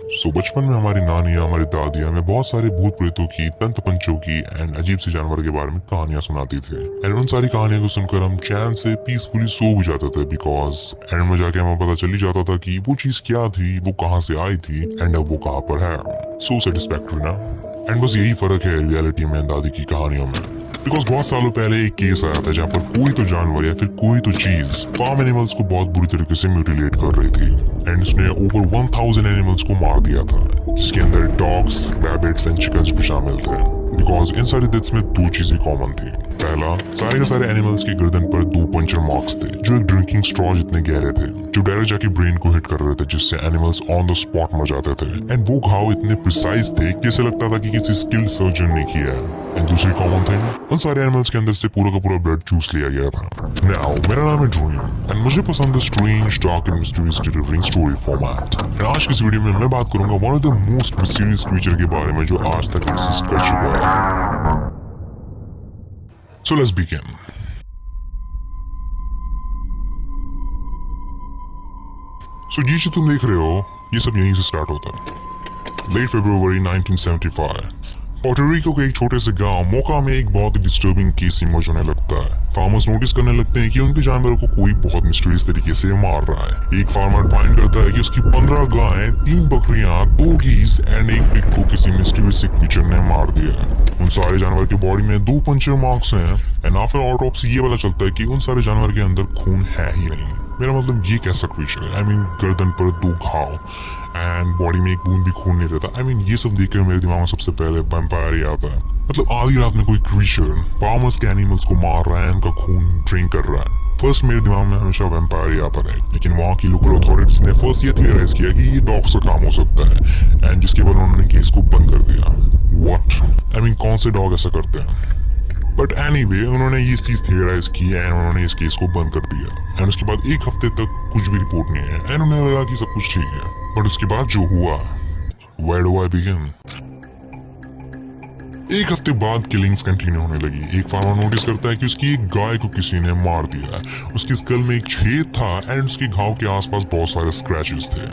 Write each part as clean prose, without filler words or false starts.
बचपन में हमारी नानियाँ हमारी दादियाँ हमें बहुत सारे भूत प्रेतों की, तंत्र पंचों की एंड अजीब सी जानवर के बारे में कहानियां सुनाती थी। एंड उन सारी कहानियों को सुनकर हम चैन से पीसफुली सो भी जाते थे, बिकॉज एंड में जाके हमें पता चल ही जाता था कि वो चीज क्या थी, वो कहाँ से आई थी एंड अब वो कहाँ पर है। सो सेटिस्फैक्टरी ना। एंड बस यही फर्क है रियलिटी में दादी की कहानियों में। बिकॉज बहुत सालों पहले एक केस आया था जहाँ पर कोई तो जानवर या फिर कोई तो चीज फार्म एनिमल्स को बहुत बुरी तरीके से म्यूटिलेट कर रही थी एंड उसने ओवर 1000 एनिमल्स को मार दिया था, जिसके अंदर डॉग्स, रैबिट्स एंड चिकन्स भी शामिल थे। बिकॉज इन सारी डेथ्स में दो चीजें कॉमन थी। पहला, सारे के सारे एनिमल्स के गर्दन पर 2 पंचर मार्क्स थे जो एक ड्रिंकिंग स्ट्रॉ जितने गहरे थे, जो डायरेक्ट जाके ब्रेन को हिट कर रहे थे, जिससे एनिमल्स ऑन द स्पॉट मर जाते थे। एंड वो घाव इतने प्रिसाइज थे कि ऐसे लगता था कि किसी स्किल्ड सर्जन ने किया है। एंड दूसरी कॉमन थिंग, उन सारे एनिमल्स के अंदर से पूरा का पूरा ब्लड चूस लिया गया था। नाउ मेरा नाम है ड्रीम एंड मुझे पसंद है strange, dark and mysterious delivering story format. And आज की इस वीडियो में मैं बात करूंगा one of the most mysterious creature के बारे में जो आज तक एग्जिस्ट कर चुका है। So let's begin. So ये जो तुम देख रहे हो, ये सब यहीं से स्टार्ट होता है। लेट फरवरी 1975 पोर्टोरिको के एक छोटे से गांव मोका में एक बहुत डिस्टर्बिंग केस इमर्ज होने लगता है। फार्मर्स नोटिस करने लगते हैं कि उनके जानवरों को कोई बहुत मिस्टीरियस तरीके से मार रहा है। एक फार्मर फाइंड करता है कि उसकी 15 गायें, 3 बकरियां, 2 गीज एंड एक पिग को किसी मिस्टीरियस क्रीचर ने मार दिया है। उन सारे जानवर की बॉडी में 2 पंचर मार्क्स हैं एंड आफ्टर ऑटोप्सी ये पता चलता है कि उन सारे जानवर के अंदर खून है ही नहीं। मेरा मतलब ये कैसा क्रीचर है? आई मीन गर्दन पर 2 घाव एंड बॉडी में एक बूंद भी खून नहीं रहता। आई मीन ये सब देखकर मेरे दिमाग में सबसे पहले वैम्पायर ही आता है। मतलब आधी रात में कोई क्रीचर फार्मर्स के एनिमल्स को मार रहा है, उनका खून ड्रिंक कर रहा है। फर्स्ट मेरे दिमाग में हमेशा वैम्पायर ही आता है, लेकिन वहाँ की लोकल अथॉरिटीज ने फर्स्ट ये थियराइज किया कि ये डॉग्स का काम हो सकता है एंड जिसके बाद उन्होंने केस को बंद कर दिया। व्हाट? आई मीन कौन से डॉग ऐसा करते हैं? बट एनीवे उन्होंने ये चीज थियराइज की एंड उन्होंने इस केस को बंद कर दिया एंड उसके बाद 1 हफ्ते तक कुछ भी रिपोर्ट नहीं है एंड उन्हें लगा कि सब कुछ ठीक है। बट उसके बाद जो हुआ, where do I begin? 1 हफ्ते बाद किलिंग्स कंटिन्यू होने लगी। एक फार्मर नोटिस करता है कि उसकी एक गाय को किसी ने मार दिया है। उसकी स्कल में एक छेद था एंड उसके घाव के आसपास बहुत सारे स्क्रैचेस थे।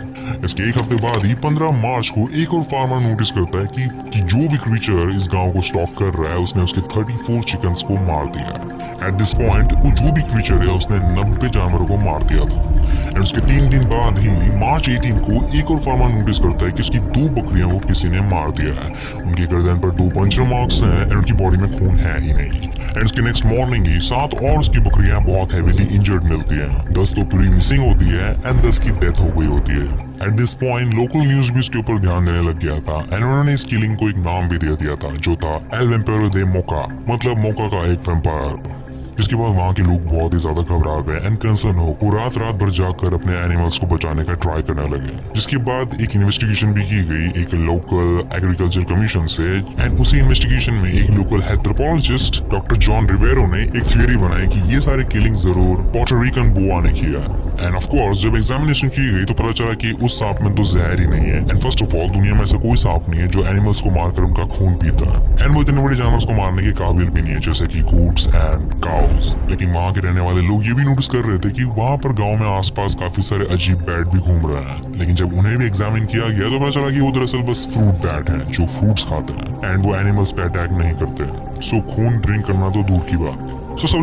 इसके 1 हफ्ते बाद ही 15 मार्च को एक और फार्मर नोटिस करता है कि जो भी क्रीचर इस गांव को स्टॉक कर रहा है उसने उसके 34 चिकन्स को मार दिया है। एट दिस पॉइंट वो जो भी क्रीचर है उसने 90 जानवरों को मार दिया था। एंड उसके 3 दिन बाद ही मार्च 18 को एक और फार्मर नोटिस करता है कि उसकी 2 बकरियों को किसी ने मार दिया है। उनकी गर्दन पर 2 पंचर मार्क्स हैं एंड उनकी बॉडी में खून है ही नहीं। एंड उसके नेक्स्ट मॉर्निंग ही 7 और उसकी बकरियां बहुत हेवीली इंजर्ड मिलती हैं। 10 तो पूरी मिसिंग होती है एंड 10 की डेथ हो गई होती है। At this point local news भी उसके ऊपर ध्यान देने लग गया था एंड उन्होंने इस किलिंग को एक नाम भी दे दिया था जो था एल वैम्पायर दे मोका, मतलब मोका का एक वैम्पायर। जिसके बाद वहाँ के लोग बहुत ही ज्यादा घबरा गए एंड कंसर्न हो, वो रात भर जाकर अपने एनिमल्स को बचाने का ट्राई करने लगे। जिसके बाद एक इन्वेस्टिगेशन भी की गई एक लोकल एग्रीकल्चर कमीशन से एंड उसी इन्वेस्टिगेशन में एक लोकल एंथ्रोपोलॉजिस्ट डॉक्टर जॉन रिवेरो ने एक थियरी बनाई कि ये सारे किलिंग जरूर पोर्टोरिकन बोआ ने किया। एंड ऑफ कोर्स जब एग्जामिनेशन की गई तो पता चला कि उस सांप में तो जहर ही नहीं है एंड फर्स्ट ऑफ ऑल दुनिया में ऐसा कोई सांप नहीं है जो एनिमल्स को मारकर उनका खून पीता है एंड वो इतने बड़े जानवर को मारने के काबिल भी नहीं है जैसे कि गूट्स एंड काउस। लेकिन वहाँ के रहने वाले लोग ये भी नोटिस कर रहे थे कि वहाँ पर गांव में आसपास काफी सारे अजीब बैट भी घूम रहे हैं। लेकिन जब उन्हें भी एग्जामिन किया गया तो पता चला कि वो दरअसल बस फ्रूट बैट हैं जो फ्रूट्स खाते हैं एंड वो एनिमल्स पे अटैक नहीं करते। सो खून ड्रिंक करना तो दूर की बात। सो